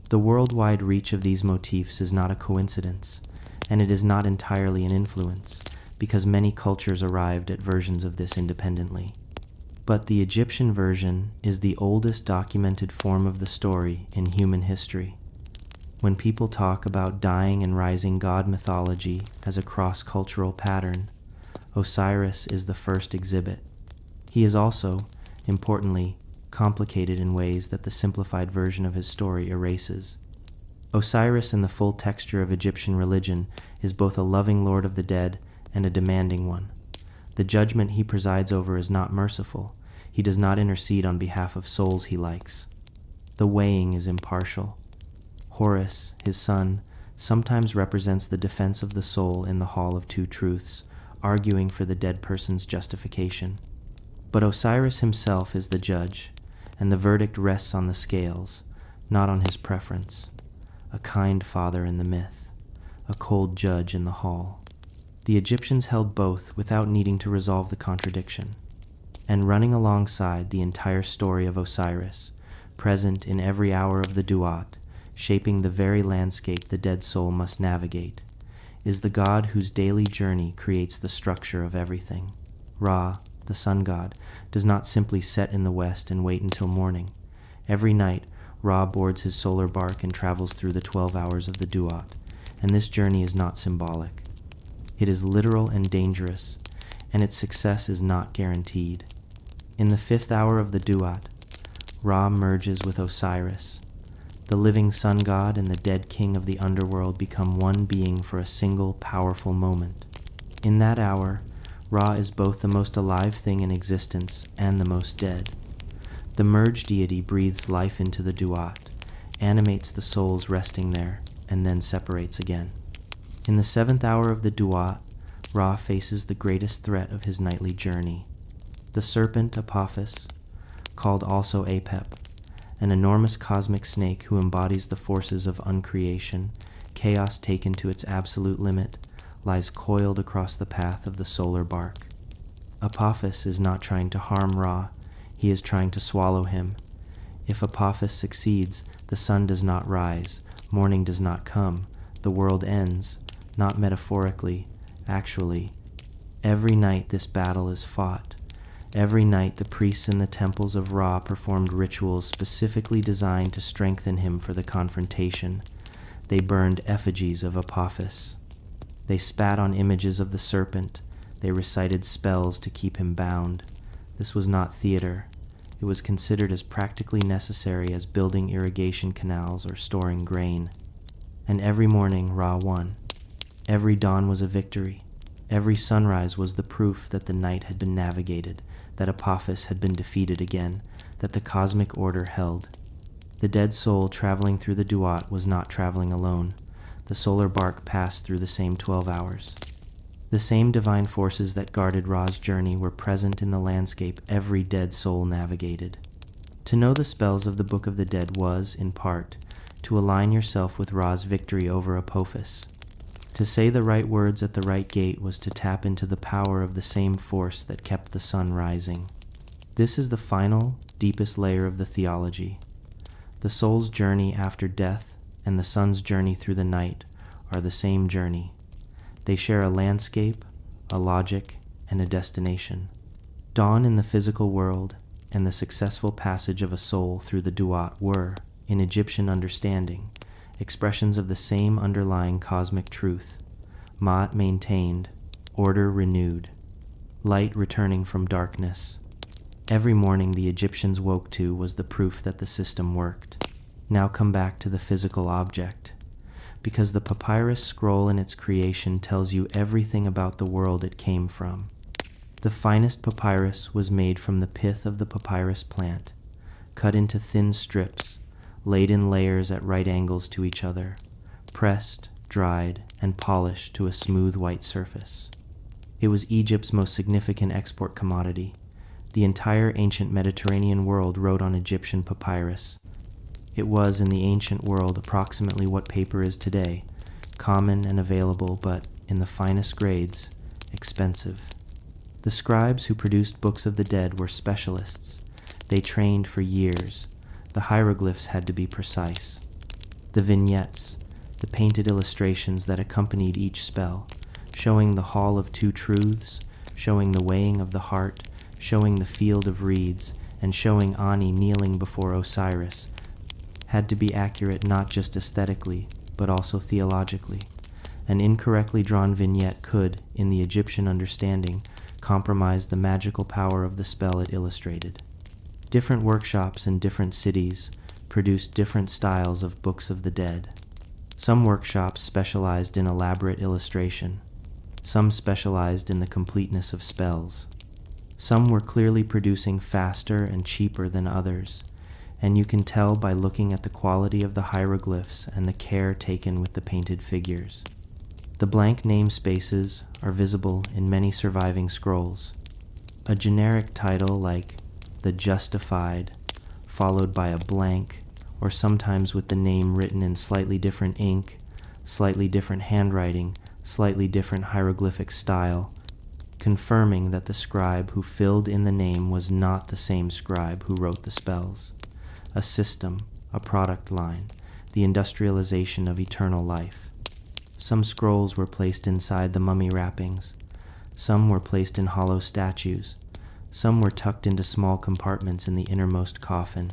The worldwide reach of these motifs is not a coincidence, and it is not entirely an influence, because many cultures arrived at versions of this independently. But the Egyptian version is the oldest documented form of the story in human history. When people talk about dying and rising god mythology as a cross-cultural pattern, Osiris is the first exhibit. He is also, importantly, complicated in ways that the simplified version of his story erases. Osiris in the full texture of Egyptian religion is both a loving lord of the dead and a demanding one. The judgment he presides over is not merciful. He does not intercede on behalf of souls he likes. The weighing is impartial. Horus, his son, sometimes represents the defense of the soul in the Hall of Two Truths, arguing for the dead person's justification. But Osiris himself is the judge, and the verdict rests on the scales, not on his preference. A kind father in the myth, a cold judge in the hall. The Egyptians held both without needing to resolve the contradiction. And running alongside the entire story of Osiris, present in every hour of the Duat, shaping the very landscape the dead soul must navigate, is the God whose daily journey creates the structure of everything. Ra, the sun god, does not simply set in the west and wait until morning. Every night, Ra boards his solar bark and travels through the 12 hours of the Duat, and this journey is not symbolic. It is literal and dangerous, and its success is not guaranteed. In the 5th hour of the Duat, Ra merges with Osiris. The living sun god and the dead king of the underworld become one being for a single powerful moment. In that hour, Ra is both the most alive thing in existence and the most dead. The merged deity breathes life into the Duat, animates the souls resting there, and then separates again. In the 7th hour of the Duat, Ra faces the greatest threat of his nightly journey. The serpent Apophis, called also Apep, an enormous cosmic snake who embodies the forces of uncreation, chaos taken to its absolute limit, lies coiled across the path of the solar bark. Apophis is not trying to harm Ra, he is trying to swallow him. If Apophis succeeds, the sun does not rise, morning does not come, the world ends, not metaphorically, actually. Every night this battle is fought. Every night the priests in the temples of Ra performed rituals specifically designed to strengthen him for the confrontation. They burned effigies of Apophis. They spat on images of the serpent. They recited spells to keep him bound. This was not theater. It was considered as practically necessary as building irrigation canals or storing grain. And every morning Ra won. Every dawn was a victory. Every sunrise was the proof that the night had been navigated, that Apophis had been defeated again, that the cosmic order held. The dead soul traveling through the Duat was not traveling alone. The solar bark passed through the same 12 hours. The same divine forces that guarded Ra's journey were present in the landscape every dead soul navigated. To know the spells of the Book of the Dead was, in part, to align yourself with Ra's victory over Apophis. To say the right words at the right gate was to tap into the power of the same force that kept the sun rising. This is the final, deepest layer of the theology. The soul's journey after death and the sun's journey through the night are the same journey. They share a landscape, a logic, and a destination. Dawn in the physical world and the successful passage of a soul through the Duat were, in Egyptian understanding, expressions of the same underlying cosmic truth. Ma'at maintained, order renewed, light returning from darkness. Every morning the Egyptians woke to was the proof that the system worked. Now come back to the physical object, because the papyrus scroll in its creation tells you everything about the world it came from. The finest papyrus was made from the pith of the papyrus plant, cut into thin strips, laid in layers at right angles to each other, pressed, dried, and polished to a smooth white surface. It was Egypt's most significant export commodity. The entire ancient Mediterranean world wrote on Egyptian papyrus. It was, in the ancient world, approximately what paper is today, common and available, but, in the finest grades, expensive. The scribes who produced books of the dead were specialists. They trained for years. The hieroglyphs had to be precise. The vignettes, the painted illustrations that accompanied each spell, showing the hall of two truths, showing the weighing of the heart, showing the field of reeds, and showing Ani kneeling before Osiris, had to be accurate not just aesthetically, but also theologically. An incorrectly drawn vignette could, in the Egyptian understanding, compromise the magical power of the spell it illustrated. Different workshops in different cities produced different styles of books of the dead. Some workshops specialized in elaborate illustration. Some specialized in the completeness of spells. Some were clearly producing faster and cheaper than others, and you can tell by looking at the quality of the hieroglyphs and the care taken with the painted figures. The blank namespaces are visible in many surviving scrolls. A generic title like The Justified, followed by a blank, or sometimes with the name written in slightly different ink, slightly different handwriting, slightly different hieroglyphic style, confirming that the scribe who filled in the name was not the same scribe who wrote the spells. A system, a product line, the industrialization of eternal life. Some scrolls were placed inside the mummy wrappings. Some were placed in hollow statues. Some were tucked into small compartments in the innermost coffin.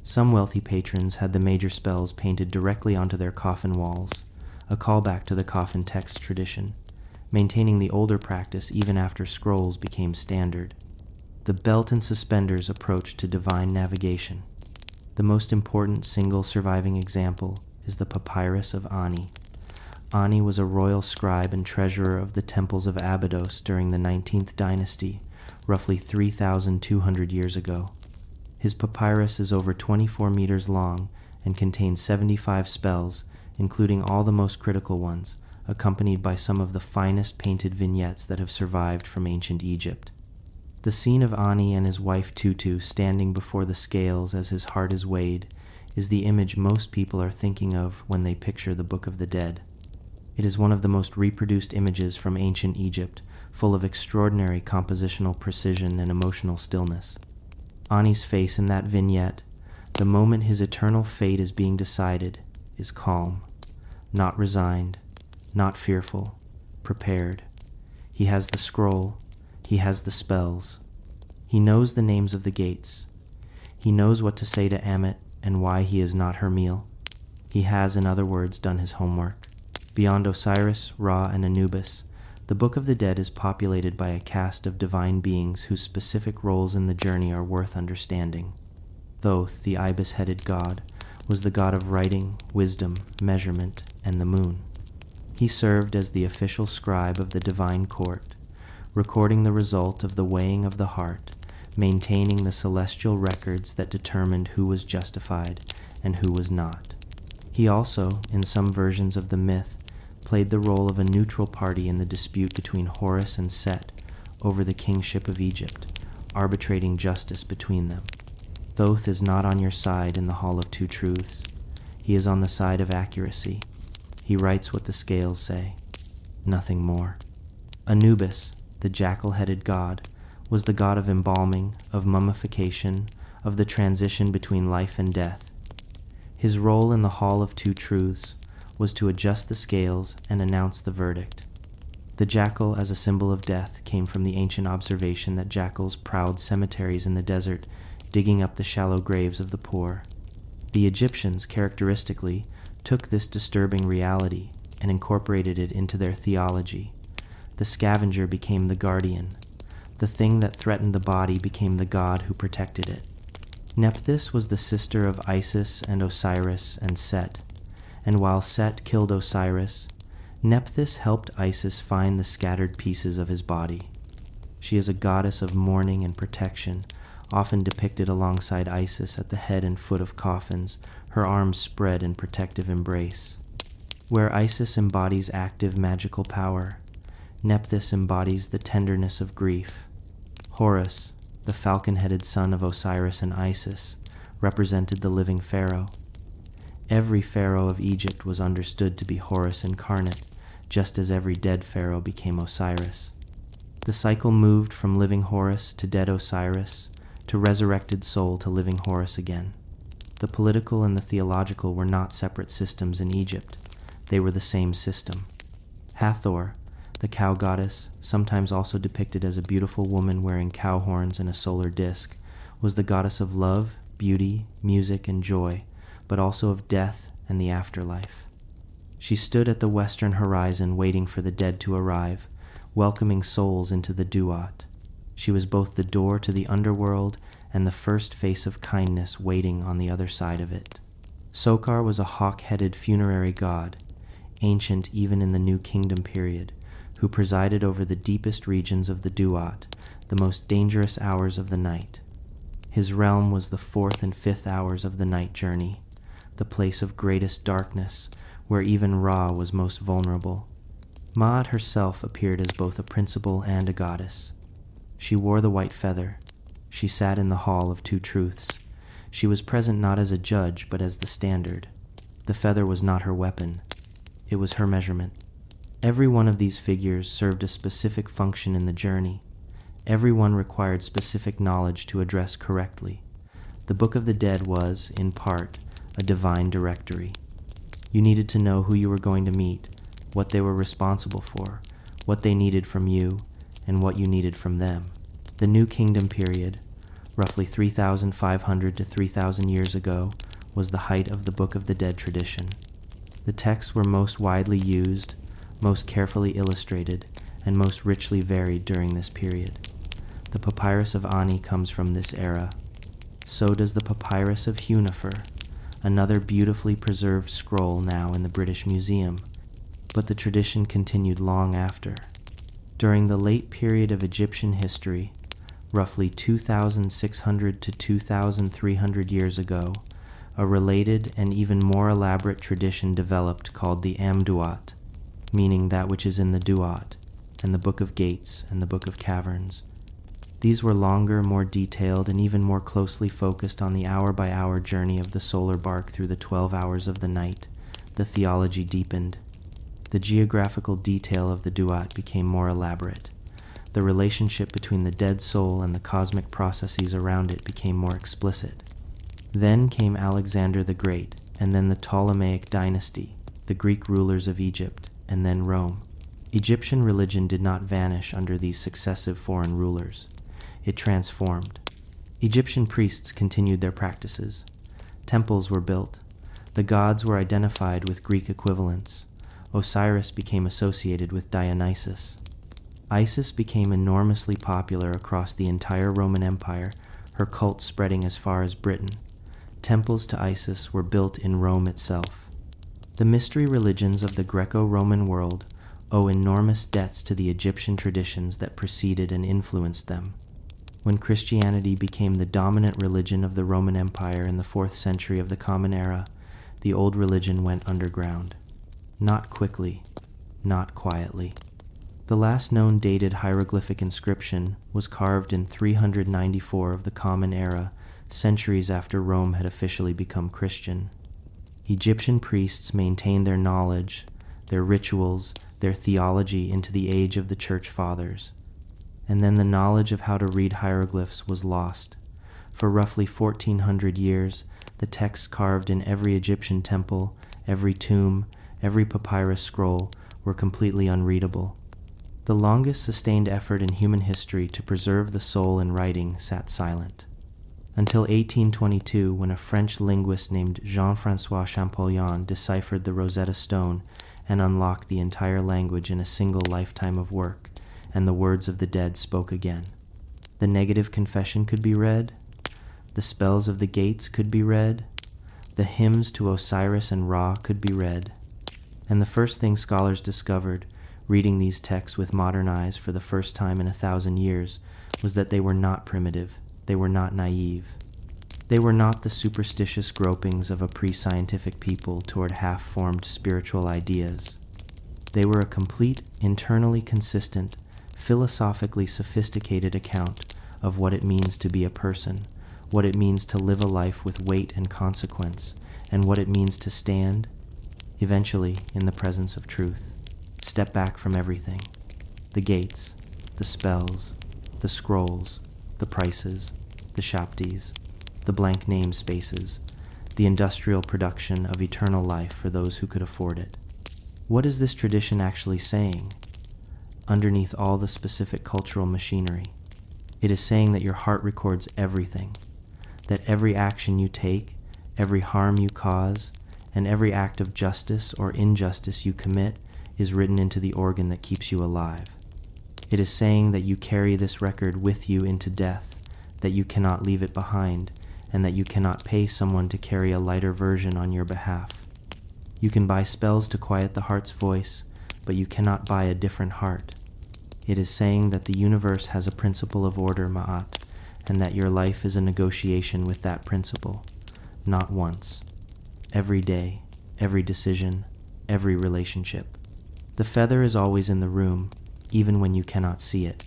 Some wealthy patrons had the major spells painted directly onto their coffin walls, a callback to the coffin text tradition, maintaining the older practice even after scrolls became standard. The belt and suspenders approach to divine navigation. The most important single surviving example is the Papyrus of Ani. Ani was a royal scribe and treasurer of the temples of Abydos during the 19th dynasty, roughly 3,200 years ago. His papyrus is over 24 meters long and contains 75 spells, including all the most critical ones, accompanied by some of the finest painted vignettes that have survived from ancient Egypt. The scene of Ani and his wife Tutu standing before the scales as his heart is weighed is the image most people are thinking of when they picture the Book of the Dead. It is one of the most reproduced images from ancient Egypt, full of extraordinary compositional precision and emotional stillness. Ani's face in that vignette, the moment his eternal fate is being decided, is calm, not resigned, not fearful, prepared. He has the scroll, he has the spells. He knows the names of the gates. He knows what to say to Ammit and why he is not her meal. He has, in other words, done his homework. Beyond Osiris, Ra, and Anubis, the Book of the Dead is populated by a cast of divine beings whose specific roles in the journey are worth understanding. Thoth, the ibis-headed god, was the god of writing, wisdom, measurement, and the moon. He served as the official scribe of the divine court, recording the result of the weighing of the heart, maintaining the celestial records that determined who was justified and who was not. He also, in some versions of the myth, played the role of a neutral party in the dispute between Horus and Set over the kingship of Egypt, arbitrating justice between them. Thoth is not on your side in the Hall of Two Truths. He is on the side of accuracy. He writes what the scales say, nothing more. Anubis, the jackal-headed god, was the god of embalming, of mummification, of the transition between life and death. His role in the Hall of Two Truths was to adjust the scales and announce the verdict. The jackal as a symbol of death came from the ancient observation that jackals prowled cemeteries in the desert, digging up the shallow graves of the poor. The Egyptians, characteristically, took this disturbing reality and incorporated it into their theology. The scavenger became the guardian. The thing that threatened the body became the god who protected it. Nephthys was the sister of Isis and Osiris and Set, and while Set killed Osiris, Nephthys helped Isis find the scattered pieces of his body. She is a goddess of mourning and protection, often depicted alongside Isis at the head and foot of coffins, her arms spread in protective embrace. Where Isis embodies active magical power, Nephthys embodies the tenderness of grief. Horus, the falcon-headed son of Osiris and Isis, represented the living pharaoh. Every pharaoh of Egypt was understood to be Horus incarnate, just as every dead pharaoh became Osiris. The cycle moved from living Horus to dead Osiris, to resurrected soul to living Horus again. The political and the theological were not separate systems in Egypt. They were the same system. Hathor, the cow goddess, sometimes also depicted as a beautiful woman wearing cow horns and a solar disk, was the goddess of love, beauty, music, and joy, but also of death and the afterlife. She stood at the western horizon waiting for the dead to arrive, welcoming souls into the Duat. She was both the door to the underworld and the first face of kindness waiting on the other side of it. Sokar was a hawk-headed funerary god, ancient even in the New Kingdom period, who presided over the deepest regions of the Duat, the most dangerous hours of the night. His realm was the 4th and 5th hours of the night journey, the place of greatest darkness, where even Ra was most vulnerable. Ma'at herself appeared as both a principal and a goddess. She wore the white feather. She sat in the Hall of Two Truths. She was present not as a judge, but as the standard. The feather was not her weapon. It was her measurement. Every one of these figures served a specific function in the journey. Every one required specific knowledge to address correctly. The Book of the Dead was, in part, a divine directory. You needed to know who you were going to meet, what they were responsible for, what they needed from you, and what you needed from them. The New Kingdom period, roughly 3,500 to 3,000 years ago, was the height of the Book of the Dead tradition. The texts were most widely used, most carefully illustrated, and most richly varied during this period. The Papyrus of Ani comes from this era. So does the Papyrus of Hunifer, another beautifully preserved scroll now in the British Museum, but the tradition continued long after. During the late period of Egyptian history, roughly 2,600 to 2,300 years ago, a related and even more elaborate tradition developed called the Duat, meaning that which is in the Duat, and the Book of Gates and the Book of Caverns. These were longer, more detailed, and even more closely focused on the hour-by-hour journey of the solar bark through the 12 hours of the night. The theology deepened. The geographical detail of the Duat became more elaborate. The relationship between the dead soul and the cosmic processes around it became more explicit. Then came Alexander the Great, and then the Ptolemaic dynasty, the Greek rulers of Egypt, and then Rome. Egyptian religion did not vanish under these successive foreign rulers. It transformed. Egyptian priests continued their practices. Temples were built. The gods were identified with Greek equivalents. Osiris became associated with Dionysus. Isis became enormously popular across the entire Roman Empire, her cult spreading as far as Britain. Temples to Isis were built in Rome itself. The mystery religions of the Greco-Roman world owe enormous debts to the Egyptian traditions that preceded and influenced them. When Christianity became the dominant religion of the Roman Empire in the 4th century of the Common Era, the old religion went underground. Not quickly, not quietly. The last known dated hieroglyphic inscription was carved in 394 of the Common Era, centuries after Rome had officially become Christian. Egyptian priests maintained their knowledge, their rituals, their theology into the age of the Church Fathers. And then the knowledge of how to read hieroglyphs was lost. For roughly 1,400 years, the texts carved in every Egyptian temple, every tomb, every papyrus scroll were completely unreadable. The longest sustained effort in human history to preserve the soul in writing sat silent. Until 1822, when a French linguist named Jean-François Champollion deciphered the Rosetta Stone and unlocked the entire language in a single lifetime of work, and the words of the dead spoke again. The negative confession could be read. The spells of the gates could be read. The hymns to Osiris and Ra could be read. And the first thing scholars discovered reading these texts with modern eyes for the first time in 1,000 years was that they were not primitive, they were not naive. They were not the superstitious gropings of a pre-scientific people toward half-formed spiritual ideas. They were a complete, internally consistent, philosophically sophisticated account of what it means to be a person, what it means to live a life with weight and consequence, and what it means to stand, eventually, in the presence of truth. Step back from everything. The gates, the spells, the scrolls, the prices, the shopties, the blank name spaces, the industrial production of eternal life for those who could afford it. What is this tradition actually saying? Underneath all the specific cultural machinery, it is saying that your heart records everything, that every action you take, every harm you cause, and every act of justice or injustice you commit is written into the organ that keeps you alive. It is saying that you carry this record with you into death, that you cannot leave it behind, and that you cannot pay someone to carry a lighter version on your behalf. You can buy spells to quiet the heart's voice, but you cannot buy a different heart. It is saying that the universe has a principle of order, Ma'at, and that your life is a negotiation with that principle, not once. Every day, every decision, every relationship. The feather is always in the room, even when you cannot see it.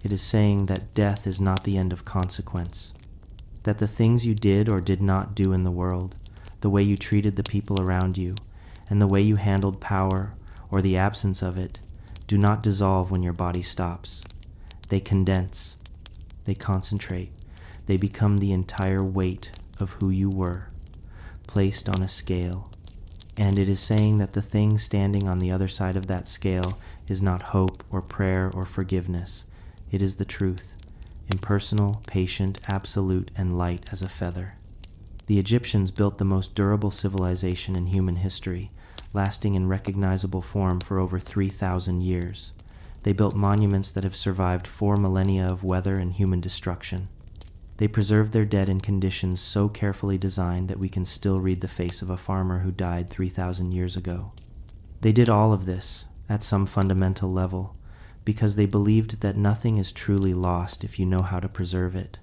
It is saying that death is not the end of consequence, that the things you did or did not do in the world, the way you treated the people around you, and the way you handled power, or the absence of it, do not dissolve when your body stops. They condense, they concentrate, they become the entire weight of who you were, placed on a scale. And it is saying that the thing standing on the other side of that scale is not hope or prayer or forgiveness. It is the truth, impersonal, patient, absolute, and light as a feather. The Egyptians built the most durable civilization in human history, lasting in recognizable form for over 3,000 years. They built monuments that have survived 4 millennia of weather and human destruction. They preserved their dead in conditions so carefully designed that we can still read the face of a farmer who died 3,000 years ago. They did all of this, at some fundamental level, because they believed that nothing is truly lost if you know how to preserve it,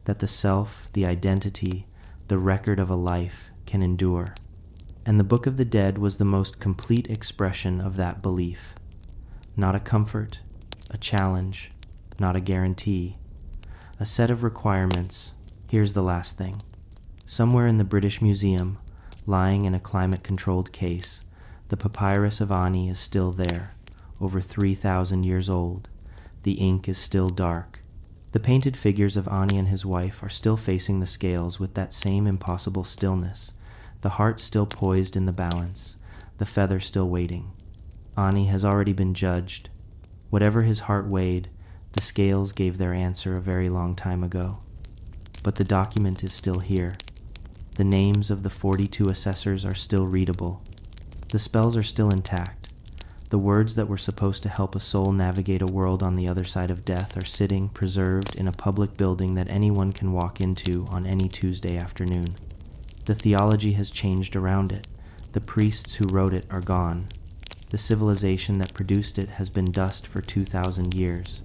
that the self, the identity, the record of a life can endure. And the Book of the Dead was the most complete expression of that belief. Not a comfort, a challenge, not a guarantee. A set of requirements. Here's the last thing. Somewhere in the British Museum, lying in a climate-controlled case, the Papyrus of Ani is still there, over 3,000 years old. The ink is still dark. The painted figures of Ani and his wife are still facing the scales with that same impossible stillness, the heart still poised in the balance, the feather still waiting. Ani has already been judged. Whatever his heart weighed, the scales gave their answer a very long time ago. But the document is still here. The names of the 42 assessors are still readable. The spells are still intact. The words that were supposed to help a soul navigate a world on the other side of death are sitting, preserved, in a public building that anyone can walk into on any Tuesday afternoon. The theology has changed around it. The priests who wrote it are gone. The civilization that produced it has been dust for 2,000 years.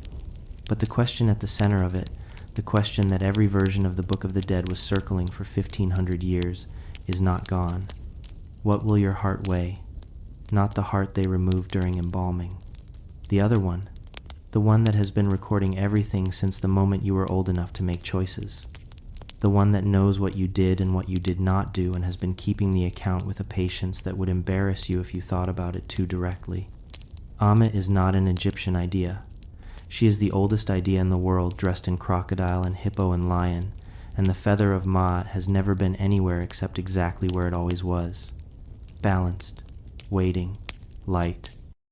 But the question at the center of it, the question that every version of the Book of the Dead was circling for 1,500 years, is not gone. What will your heart weigh? Not the heart they removed during embalming. The other one, the one that has been recording everything since the moment you were old enough to make choices. The one that knows what you did and what you did not do and has been keeping the account with a patience that would embarrass you if you thought about it too directly. Ammit is not an Egyptian idea. She is the oldest idea in the world, dressed in crocodile and hippo and lion, and the feather of Ma'at has never been anywhere except exactly where it always was. Balanced, waiting, light,